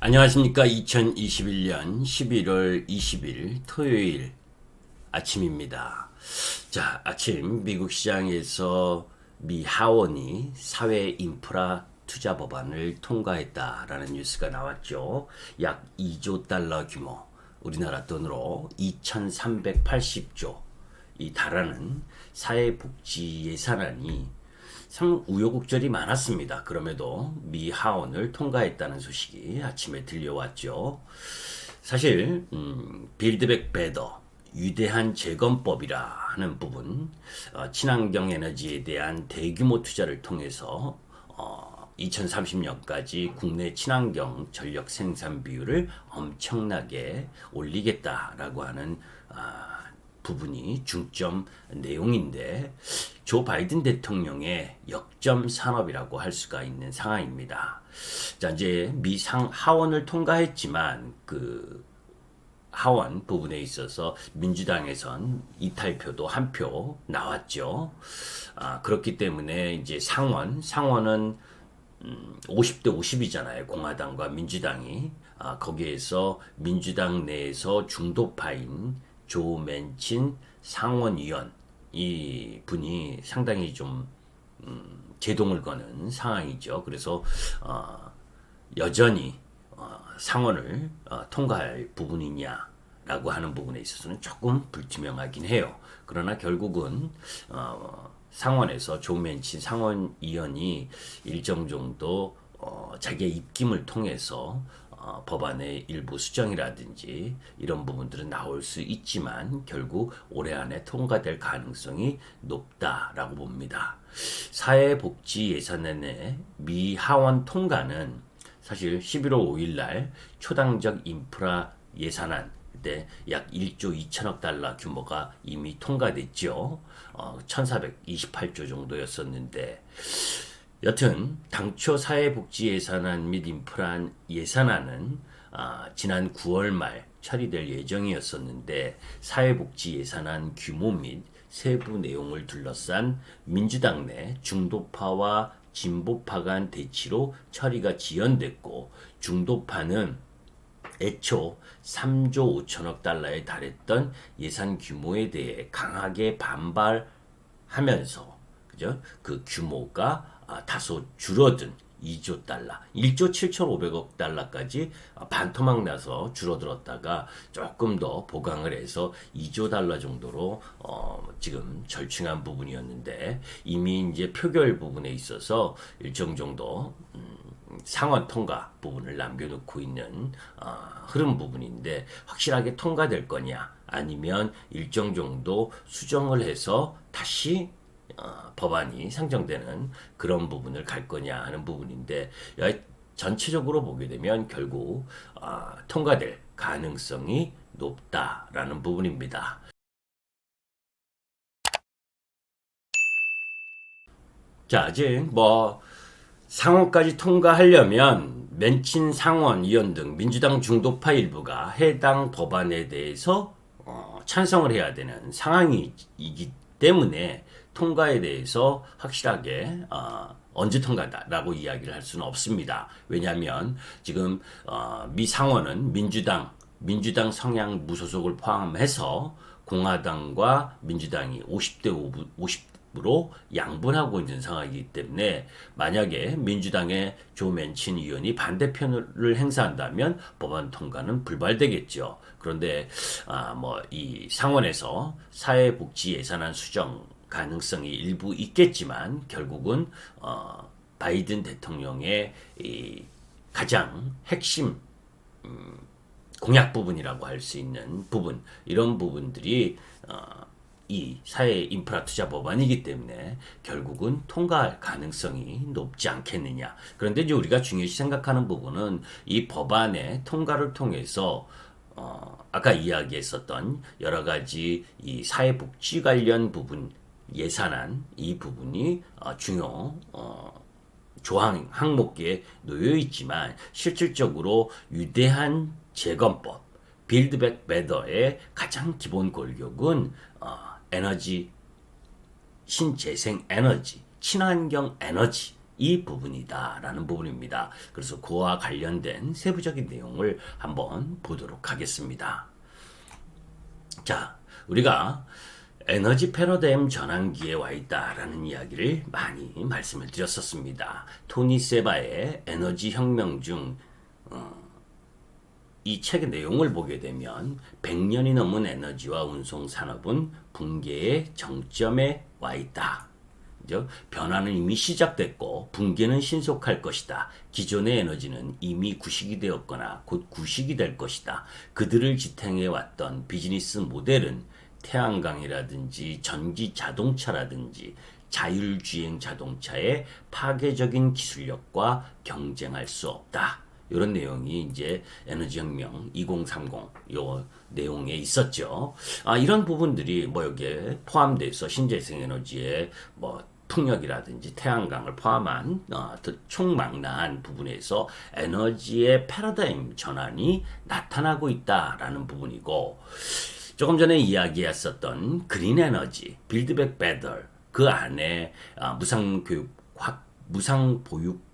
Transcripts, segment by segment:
안녕하십니까. 2021년 11월 20일 토요일 아침입니다. 자, 아침 미국 시장에서 미 하원이 사회 인프라 투자 법안을 통과했다라는 뉴스가 나왔죠. 약 2조 달러 규모, 우리나라 돈으로 2,380조 이 달하는 사회복지 예산안이 참 우여곡절이 많았습니다. 그럼에도 미 하원을 통과했다는 소식이 아침에 들려왔죠. 사실 빌드백 베더 위대한 재건법이라 하는 부분, 친환경 에너지에 대한 대규모 투자를 통해서 2030년까지 국내 친환경 전력 생산 비율을 엄청나게 올리겠다라고 하는 부분이 중점 내용인데, 조 바이든 대통령의 역점 산업이라고 할 수가 있는 상황입니다. 자, 이제 미 하원을 통과했지만 그 하원 부분에 있어서 민주당에선 이탈표도 한 표 나왔죠. 그렇기 때문에 이제 상원은 50대 50이잖아요. 공화당과 민주당이. 거기에서 민주당 내에서 중도파인 조 맨친 상원의원 이 분이 상당히 좀 제동을 거는 상황이죠. 그래서 여전히 상원을 통과할 부분이냐라고 하는 부분에 있어서는 조금 불투명하긴 해요. 그러나 결국은 상원에서 조 맨친 상원의원이 일정 정도 자기의 입김을 통해서 법안의 일부 수정이라든지 이런 부분들은 나올 수 있지만 결국 올해 안에 통과될 가능성이 높다라고 봅니다. 사회복지 예산안의 미 하원 통과는 사실 11월 5일 날 초당적 인프라 예산안 때 약 1조 2천억 달러 규모가 이미 통과됐죠. 1428조 정도였었는데, 여튼 당초 사회복지 예산안 및 인프라 예산안은 지난 9월 말 처리될 예정이었었는데, 사회복지 예산안 규모 및 세부 내용을 둘러싼 민주당 내 중도파와 진보파 간 대치로 처리가 지연됐고, 중도파는 애초 3조 5천억 달러에 달했던 예산 규모에 대해 강하게 반발하면서, 그죠? 그 규모가 다소 줄어든 2조 달러, 1조 7,500억 달러까지 반토막 나서 줄어들었다가 조금 더 보강을 해서 2조 달러 정도로 지금 절충한 부분이었는데, 이미 이제 표결 부분에 있어서 일정 정도 상원 통과 부분을 남겨놓고 있는 흐름 부분인데, 확실하게 통과될 거냐 아니면 일정 정도 수정을 해서 다시 법안이 상정되는 그런 부분을 갈 거냐 하는 부분인데, 전체적으로 보게 되면 결국 통과될 가능성이 높다라는 부분입니다. 자, 아직 상원까지 통과하려면 맨친 상원의원 등 민주당 중도파 일부가 해당 법안에 대해서 찬성을 해야 되는 상황이기 때문에 통과에 대해서 확실하게 언제 통과다라고 이야기를 할 수는 없습니다. 왜냐하면 지금 미 상원은 민주당 성향 무소속을 포함해서 공화당과 민주당이 50대 50으로 양분하고 있는 상황이기 때문에, 만약에 민주당의 조 맨친 의원이 반대편을 행사한다면 법안 통과는 불발되겠죠. 그런데 이 상원에서 사회복지 예산안 수정 가능성이 일부 있겠지만, 결국은 바이든 대통령의 이 가장 핵심 공약 부분이라고 할 수 있는 부분, 이런 부분들이 이 사회 인프라 투자 법안이기 때문에 결국은 통과할 가능성이 높지 않겠느냐. 그런데 이제 우리가 중요시 생각하는 부분은 이 법안의 통과를 통해서 아까 이야기했었던 여러 가지 이 사회복지 관련 부분 예산안 이 부분이 중요 조항 항목에 놓여 있지만, 실질적으로 위대한 재건법 빌드백 베더의 가장 기본 골격은 에너지, 신재생 에너지, 친환경 에너지 이 부분이다라는 부분입니다. 그래서 그와 관련된 세부적인 내용을 한번 보도록 하겠습니다. 자, 우리가 에너지 패러다임 전환기에 와 있다라는 이야기를 많이 말씀을 드렸었습니다. 토니 세바의 에너지 혁명 중 이 책의 내용을 보게 되면 100년이 넘은 에너지와 운송 산업은 붕괴의 정점에 와 있다. 변화는 이미 시작됐고 붕괴는 신속할 것이다. 기존의 에너지는 이미 구식이 되었거나 곧 구식이 될 것이다. 그들을 지탱해 왔던 비즈니스 모델은 태양광이라든지 전기 자동차라든지 자율주행 자동차의 파괴적인 기술력과 경쟁할 수 없다. 이런 내용이 이제 에너지혁명 2030 요 내용에 있었죠. 이런 부분들이 뭐 여기에 포함돼서 신재생에너지의 뭐 풍력이라든지 태양광을 포함한 총망라한 부분에서 에너지의 패러다임 전환이 나타나고 있다라는 부분이고, 조금 전에 이야기했었던 그린 에너지, 빌드백 베더 그 안에 무상 보육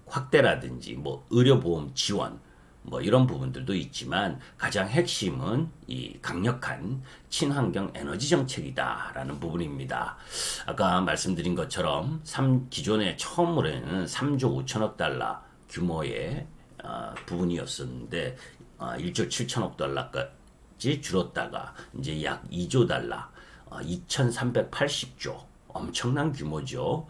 확대라든지 뭐 의료보험 지원 뭐 이런 부분들도 있지만 가장 핵심은 이 강력한 친환경 에너지 정책이다라는 부분입니다. 아까 말씀드린 것처럼 기존에 처음으로는 3조 5천억 달러 규모의 부분이었었는데 1조 7천억 달러까지 줄었다가 이제 약 2조 달러 2,380조 엄청난 규모죠.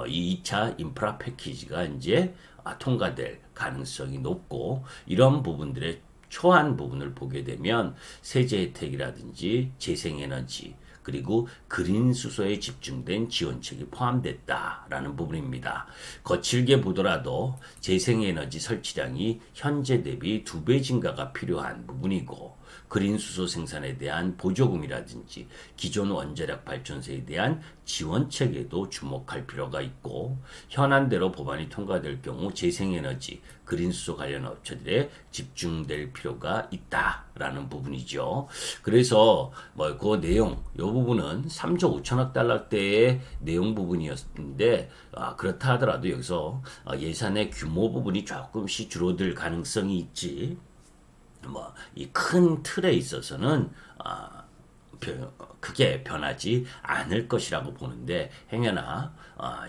이 2차 인프라 패키지가 이제 통과될 가능성이 높고, 이런 부분들의 초안 부분을 보게 되면 세제 혜택이라든지 재생에너지 그리고 그린 수소에 집중된 지원책이 포함됐다라는 부분입니다. 거칠게 보더라도 재생에너지 설치량이 현재 대비 2배 증가가 필요한 부분이고, 그린 수소 생산에 대한 보조금이라든지 기존 원자력 발전소에 대한 지원책에도 주목할 필요가 있고, 현안대로 법안이 통과될 경우 재생에너지, 그린 수소 관련 업체들에 집중될 필요가 있다라는 부분이죠. 그래서 뭐 그 내용, 이 부분은 3조 5천억 달러대의 내용 부분이었는데, 그렇다 하더라도 여기서 예산의 규모 부분이 조금씩 줄어들 가능성이 있지. 뭐 이 큰 틀에 있어서는 크게 변하지 않을 것이라고 보는데, 행여나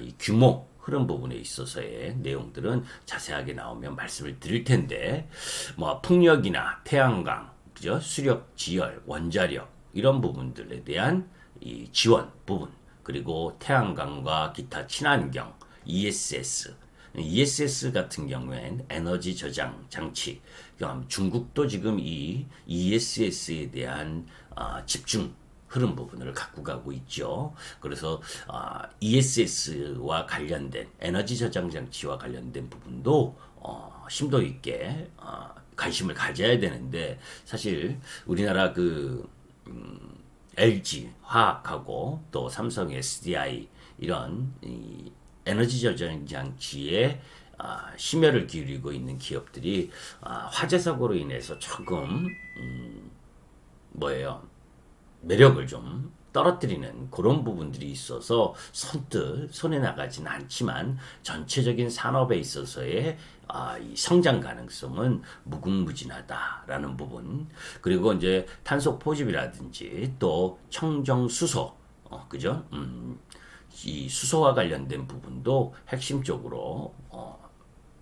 이 규모 흐름 부분에 있어서의 내용들은 자세하게 나오면 말씀을 드릴 텐데, 뭐 풍력이나 태양광, 그죠? 수력, 지열, 원자력 이런 부분들에 대한 이 지원 부분, 그리고 태양광과 기타 친환경 ESS 같은 경우엔 에너지 저장 장치, 중국도 지금 이 ESS에 대한 집중 흐름 부분을 갖고 가고 있죠. 그래서 ESS와 관련된 에너지 저장 장치와 관련된 부분도 심도 있게 관심을 가져야 되는데, 사실 우리나라 LG 화학하고 또 삼성 SDI 이런 에너지 저장 장치에 심혈을 기울이고 있는 기업들이 화재 사고로 인해서 조금 매력을 좀 떨어뜨리는 그런 부분들이 있어서 선뜻 손에 나가진 않지만, 전체적인 산업에 있어서의 이 성장 가능성은 무궁무진하다라는 부분, 그리고 이제 탄소 포집이라든지 또 청정 수소, 그죠? 이 수소와 관련된 부분도 핵심적으로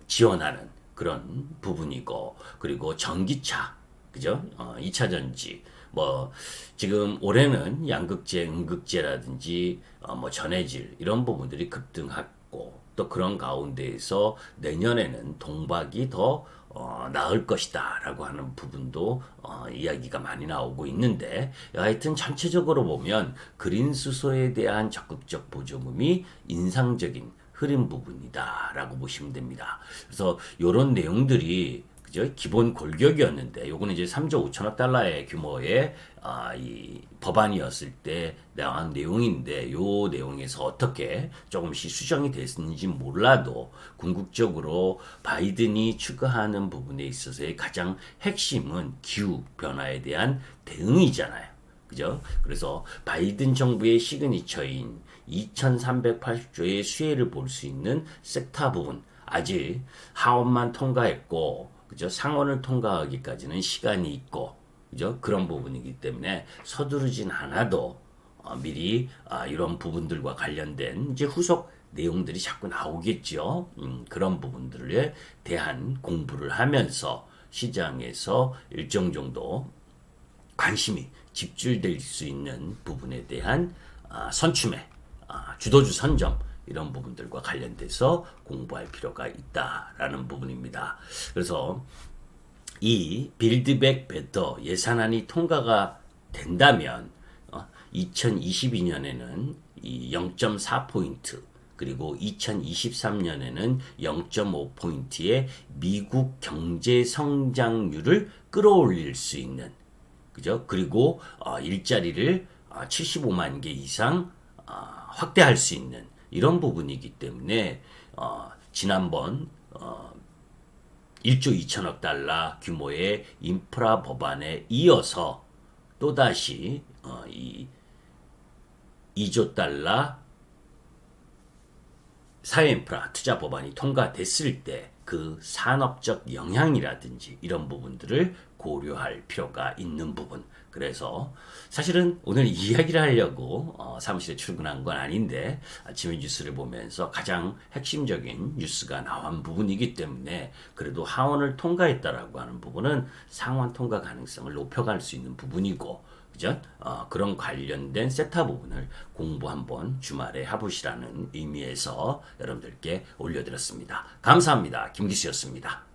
지원하는 그런 부분이고, 그리고 전기차, 그죠? 2차 전지, 뭐 지금 올해는 양극재, 음극재라든지 뭐 전해질 이런 부분들이 급등하고, 또 그런 가운데에서 내년에는 동박이 더 나을 것이다 라고 하는 부분도 이야기가 많이 나오고 있는데, 하여튼 전체적으로 보면 그린 수소에 대한 적극적 보조금이 인상적인 흐름 부분이다 라고 보시면 됩니다. 그래서 이런 내용들이 기본 골격이었는데, 요거는 이제 3조 5천억 달러의 규모의 이 법안이었을 때 나온 내용인데, 요 내용에서 어떻게 조금씩 수정이 됐는지 몰라도 궁극적으로 바이든이 추구하는 부분에 있어서의 가장 핵심은 기후 변화에 대한 대응이잖아요. 그죠? 그래서 바이든 정부의 시그니처인 2380조의 수혜를 볼 수 있는 섹터 부분, 아직 하원만 통과했고, 그죠? 상원을 통과하기까지는 시간이 있고, 그죠? 그런 부분이기 때문에 서두르진 않아도 미리 이런 부분들과 관련된 이제 후속 내용들이 자꾸 나오겠죠. 그런 부분들에 대한 공부를 하면서 시장에서 일정 정도 관심이 집중될 수 있는 부분에 대한 선춤에 주도주 선점 이런 부분들과 관련돼서 공부할 필요가 있다라는 부분입니다. 그래서 이 빌드백 베터 예산안이 통과가 된다면 2022년에는 이 0.4포인트 그리고 2023년에는 0.5포인트의 미국 경제 성장률을 끌어올릴 수 있는 그죠? 그리고 일자리를 75만 개 이상 확대할 수 있는 이런 부분이기 때문에 지난번 1조 2천억 달러 규모의 인프라 법안에 이어서 또다시 이 2조 달러 사회인프라 투자 법안이 통과됐을 때 그 산업적 영향이라든지 이런 부분들을 고려할 필요가 있는 부분. 그래서 사실은 오늘 이야기를 하려고 사무실에 출근한 건 아닌데 아침에 뉴스를 보면서 가장 핵심적인 뉴스가 나온 부분이기 때문에 그래도 하원을 통과했다라고 하는 부분은 상원 통과 가능성을 높여갈 수 있는 부분이고 그죠? 그런 관련된 세타 부분을 공부 한번 주말에 해보시라는 의미에서 여러분들께 올려드렸습니다. 감사합니다. 김기수였습니다.